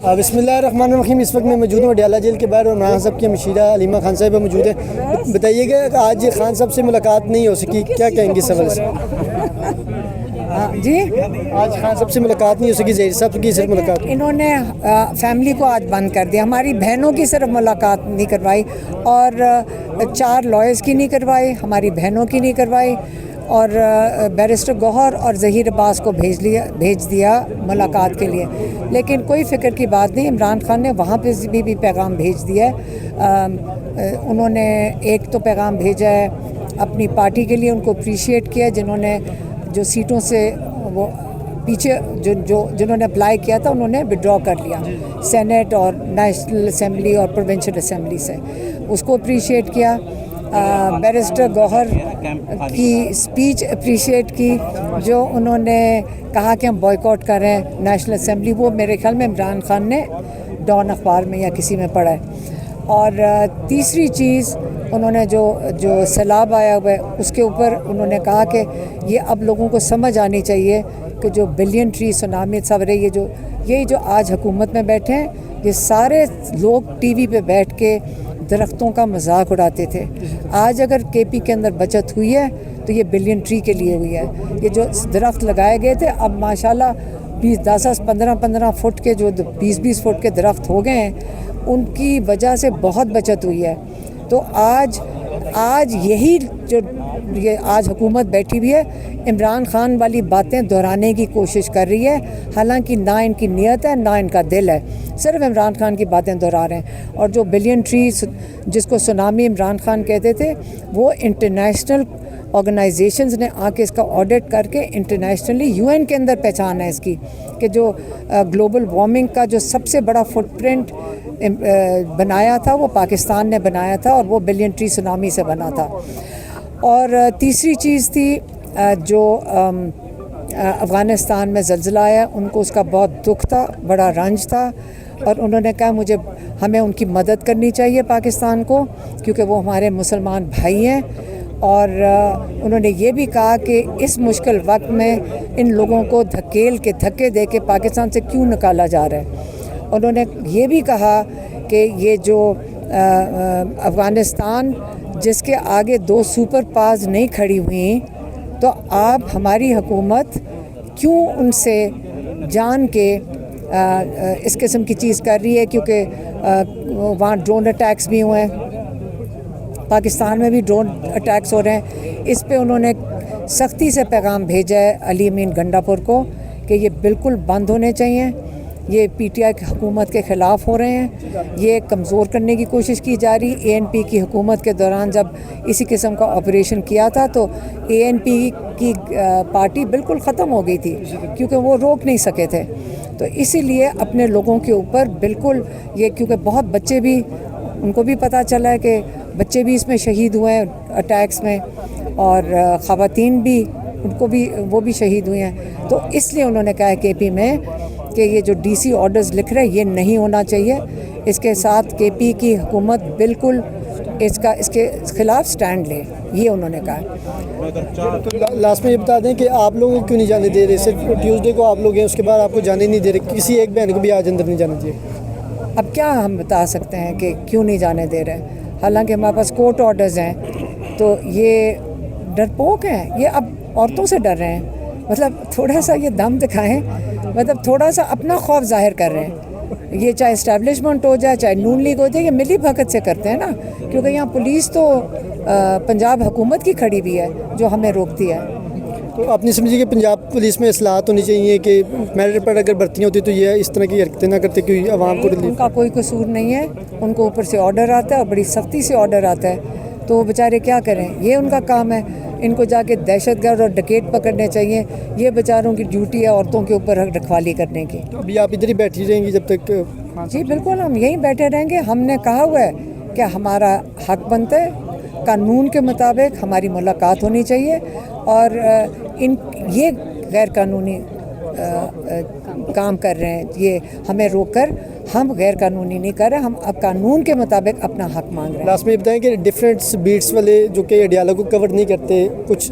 بسم اللہ الرحمن الرحیم۔ اس وقت میں موجود ہوں اڈیالہ جیل کے باہر اور عمران صاحب کی مشیرہ علیمہ خان صاحبہ موجود ہیں۔ بتائیے کہ آج خان صاحب سے ملاقات نہیں ہو سکی، کیا کہیں گے اس حوالے سے؟ جی، آج خان صاحب سے ملاقات نہیں ہو سکی، ظہیر صاحب کی صرف ملاقات؟ انہوں نے فیملی کو آج بند کر دیا، ہماری بہنوں کی صرف ملاقات نہیں کروائی اور 4 لائرز کی نہیں کروائی، ہماری بہنوں کی نہیں کروائی اور بیرسٹر گوہر اور ظہیر عباس کو بھیج دیا ملاقات کے لیے۔ لیکن کوئی فکر کی بات نہیں، عمران خان نے وہاں پہ بھی پیغام بھیج دیا ہے۔ انہوں نے ایک تو پیغام بھیجا ہے اپنی پارٹی کے لیے، ان کو اپریشیٹ کیا جنہوں نے جو سیٹوں سے وہ پیچھے جنہوں نے اپلائی کیا تھا انہوں نے وڈرا کر لیا سینٹ اور نیشنل اسمبلی اور پروونشل اسمبلی سے، اس کو اپریشیٹ کیا۔ بیرسٹر گوہر کی اسپیچ اپریشیٹ کی جو انہوں نے کہا کہ ہم بوائیکاٹ کر رہے ہیں نیشنل اسمبلی، وہ میرے خیال میں عمران خان نے ڈان اخبار میں یا کسی میں پڑھا ہے۔ اور تیسری چیز انہوں نے جو سیلاب آیا ہوا ہے اس کے اوپر انہوں نے کہا کہ یہ اب لوگوں کو سمجھ آنی چاہیے کہ جو بلین ٹری سونامی سورے یہ جو آج حکومت میں بیٹھے ہیں، یہ سارے لوگ ٹی وی پہ بیٹھ کے درختوں کا مذاق اڑاتے تھے۔ آج اگر کے پی کے اندر بچت ہوئی ہے تو یہ بلین ٹری کے لیے ہوئی ہے۔ یہ جو درخت لگائے گئے تھے اب ماشاءاللہ 10 15 فٹ کے جو 20 فٹ کے درخت ہو گئے ہیں، ان کی وجہ سے بہت بچت ہوئی ہے۔ تو آج یہی جو یہ آج حکومت بیٹھی ہوئی ہے، عمران خان والی باتیں دہرانے کی کوشش کر رہی ہے، حالانکہ نہ ان کی نیت ہے نہ ان کا دل ہے، صرف عمران خان کی باتیں دہرا رہے ہیں۔ اور جو بلین ٹریز جس کو سونامی عمران خان کہتے تھے، وہ انٹرنیشنل آرگنائزیشنز نے آ کے اس کا آڈٹ کر کے انٹرنیشنلی UN کے اندر پہچان ہے اس کی کہ جو گلوبل وارمنگ کا جو سب سے بڑا فٹ پرنٹ بنایا تھا وہ پاکستان نے بنایا تھا اور وہ بلین ٹری سونامی سے بنا تھا۔ اور تیسری چیز تھی جو افغانستان میں زلزلہ آیا، ان کو اس کا بہت دکھ تھا، بڑا رنج تھا، اور انہوں نے کہا ہمیں ان کی مدد کرنی چاہیے پاکستان کو، کیونکہ وہ ہمارے مسلمان بھائی ہیں۔ اور انہوں نے یہ بھی کہا کہ اس مشکل وقت میں ان لوگوں کو دھکے دے کے پاکستان سے کیوں نکالا جا رہا ہے۔ انہوں نے یہ بھی کہا کہ یہ جو افغانستان جس کے آگے 2 سپر پاورز نہیں کھڑی ہوئیں، تو آپ ہماری حکومت کیوں ان سے جان کے اس قسم کی چیز کر رہی ہے، کیونکہ وہاں ڈرون اٹیکس بھی ہوئے ہیں، پاکستان میں بھی ڈرون اٹیکس ہو رہے ہیں۔ اس پہ انہوں نے سختی سے پیغام بھیجا ہے علی امین گنڈا پور کو کہ یہ بالکل بند ہونے چاہیے، یہ PTI کی حکومت کے خلاف ہو رہے ہیں، یہ کمزور کرنے کی کوشش کی جا رہی۔ ANP کی حکومت کے دوران جب اسی قسم کا آپریشن کیا تھا تو ANP کی پارٹی بالکل ختم ہو گئی تھی کیونکہ وہ روک نہیں سکے تھے۔ تو اسی لیے اپنے لوگوں کے اوپر بالکل یہ، کیونکہ بہت بچے بھی ان کو بھی پتہ چلا ہے کہ بچے بھی اس میں شہید ہوئے ہیں اٹیکس میں، اور خواتین بھی ان کو بھی وہ بھی شہید ہوئے ہیں۔ تو اس لیے انہوں نے کہا ہے KP میں کہ یہ جو DC آرڈرز لکھ رہے یہ نہیں ہونا چاہیے۔ اس کے ساتھ KP کی حکومت بالکل اس کے خلاف سٹینڈ لے، یہ انہوں نے کہا۔ لاسٹ میں یہ بتا دیں کہ آپ لوگوں کو کیوں نہیں جانے دے رہے؟ صرف ٹیوزڈے کو آپ لوگ ہیں، اس کے بعد آپ کو جانے نہیں دے رہے، کسی ایک بہن کو بھی آج اندر نہیں جانا چاہیے۔ اب کیا ہم بتا سکتے ہیں کہ کیوں نہیں جانے دے رہے، حالانکہ ہمارے پاس کورٹ آرڈرز ہیں۔ تو یہ ڈرپوک ہیں، یہ اب عورتوں سے ڈر رہے ہیں، مطلب تھوڑا سا یہ دم دکھائیں، مطلب تھوڑا سا اپنا خوف ظاہر کر رہے ہیں۔ یہ چاہے اسٹیبلشمنٹ ہو جائے، چاہے نون لیگ ہو جائے، یہ ملی بھگت سے کرتے ہیں نا، کیونکہ یہاں پولیس تو پنجاب حکومت کی کھڑی بھی ہے جو ہمیں روکتی ہے۔ تو آپ نے سمجھے کہ پنجاب پولیس میں اصلاحات ہونی چاہیے کہ میرٹ پر اگر بھرتیاں ہوتی تو یہ اس طرح کی حرکتیں نہ کرتے کہ عوام کو ان کا کوئی قصور نہیں ہے، ان کو اوپر سے آرڈر آتا ہے اور بڑی سختی سے آرڈر آتا ہے، تو وہ بیچارے کیا کریں، یہ ان کا کام ہے۔ ان کو جا کے دہشت گرد اور ڈکیٹ پکڑنے چاہیے، یہ بیچاروں کی ڈیوٹی ہے عورتوں کے اوپر رکھوالی کرنے کی۔ تو ابھی آپ ادھر ہی بیٹھی رہیں گی جب تک؟ جی بالکل، ہم یہیں بیٹھے رہیں گے۔ ہم نے کہا ہوا ہے کہ ہمارا حق بنتا ہے، قانون کے مطابق ہماری ملاقات ہونی چاہیے، اور یہ غیر قانونی کام کر رہے ہیں، یہ ہمیں روک کر ہم غیر قانونی نہیں کر رہے، ہم اب قانون کے مطابق اپنا حق مانگ رہے ہیں۔ لاسٹ میں یہ بتائیں کہ ڈفرینٹ بیٹس والے جو کہ اڈیالہ کو کور نہیں کرتے، کچھ